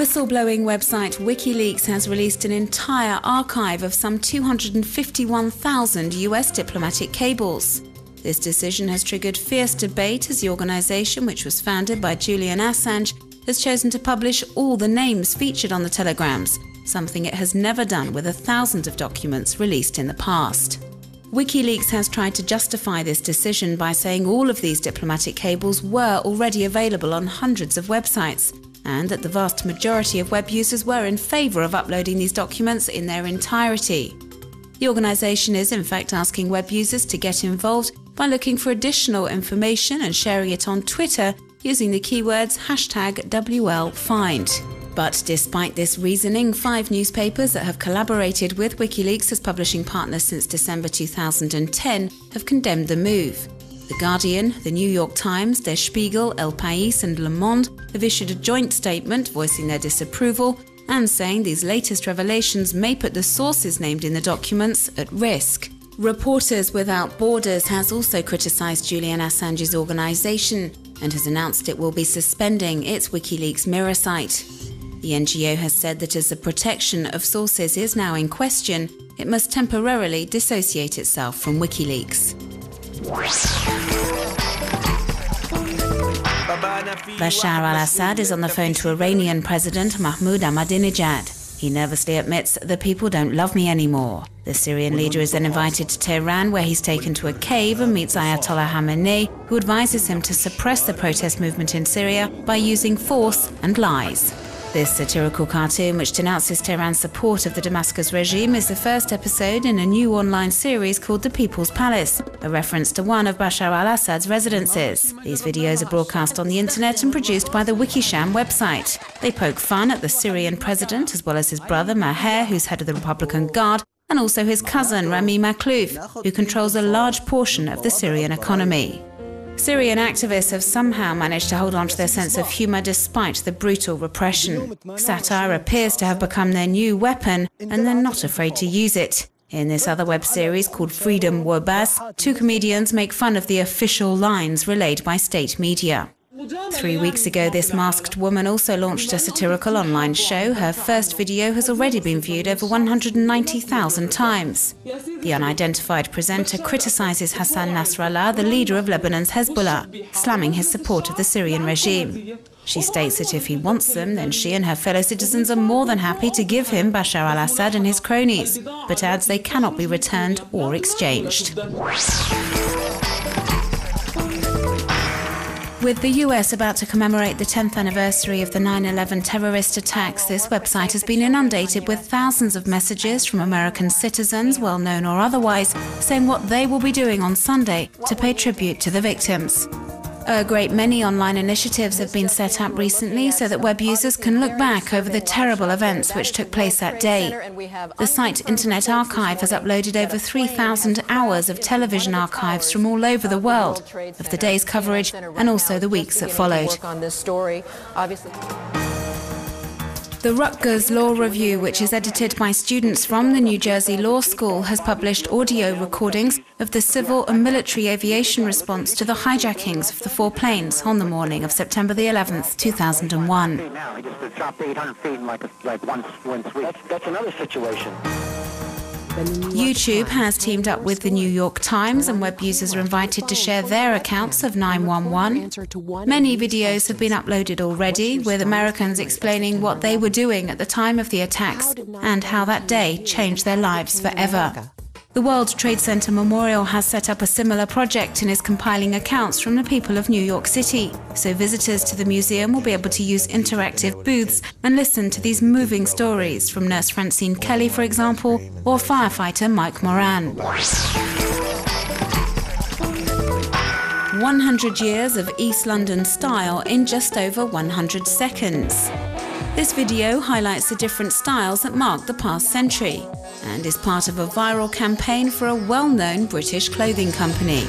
Whistleblowing website WikiLeaks has released an entire archive of some 251,000 US diplomatic cables. This decision has triggered fierce debate as the organization, which was founded by Julian Assange, has chosen to publish all the names featured on the telegrams, something it has never done with thousands of documents released in the past. WikiLeaks has tried to justify this decision by saying all of these diplomatic cables were already available on hundreds of websites, and that the vast majority of web users were in favor of uploading these documents in their entirety. The organization is in fact asking web users to get involved by looking for additional information and sharing it on Twitter using the keywords #WLFind. But despite this reasoning, 5 newspapers that have collaborated with WikiLeaks as publishing partners since December 2010 have condemned the move. The Guardian, the New York Times, Der Spiegel, El País and Le Monde have issued a joint statement voicing their disapproval and saying these latest revelations may put the sources named in the documents at risk. Reporters Without Borders has also criticized Julian Assange's organization and has announced it will be suspending its WikiLeaks mirror site. The NGO has said that as the protection of sources is now in question, it must temporarily dissociate itself from WikiLeaks. Bashar al-Assad is on the phone to Iranian President Mahmoud Ahmadinejad. He nervously admits, "The people don't love me anymore." The Syrian leader is then invited to Tehran, where he's taken to a cave and meets Ayatollah Khamenei, who advises him to suppress the protest movement in Syria by using force and lies. This satirical cartoon, which denounces Tehran's support of the Damascus regime, is the first episode in a new online series called The People's Palace, a reference to one of Bashar al-Assad's residences. These videos are broadcast on the internet and produced by the Wikisham website. They poke fun at the Syrian president, as well as his brother Maher, who's head of the Republican Guard, and also his cousin Rami Makhlouf, who controls a large portion of the Syrian economy. Syrian activists have somehow managed to hold on to their sense of humour despite the brutal repression. Satire appears to have become their new weapon, and they're not afraid to use it. In this other web series called Freedom Wobas, 2 comedians make fun of the official lines relayed by state media. 3 weeks ago, this masked woman also launched a satirical online show. Her first video has already been viewed over 190,000 times. The unidentified presenter criticizes Hassan Nasrallah, the leader of Lebanon's Hezbollah, slamming his support of the Syrian regime. She states that if he wants them, then she and her fellow citizens are more than happy to give him Bashar al-Assad and his cronies, but adds they cannot be returned or exchanged. With the US about to commemorate the 10th anniversary of the 9/11 terrorist attacks, this website has been inundated with thousands of messages from American citizens, well-known or otherwise, saying what they will be doing on Sunday to pay tribute to the victims. A great many online initiatives have been set up recently so that web users can look back over the terrible events which took place that day. The site Internet Archive has uploaded over 3,000 hours of television archives from all over the world, of the day's coverage and also the weeks that followed. The Rutgers Law Review, which is edited by students from the New Jersey Law School, has published audio recordings of the civil and military aviation response to the hijackings of the 4 planes on the morning of September the 11th, 2001. That's another situation. YouTube has teamed up with the New York Times, and web users are invited to share their accounts of 9/11. Many videos have been uploaded already, with Americans explaining what they were doing at the time of the attacks and how that day changed their lives forever. The World Trade Center Memorial has set up a similar project and is compiling accounts from the people of New York City, so visitors to the museum will be able to use interactive booths and listen to these moving stories from Nurse Francine Kelly, for example, or firefighter Mike Moran. 100 years of East London style in just over 100 seconds. This video highlights the different styles that mark the past century and is part of a viral campaign for a well-known British clothing company.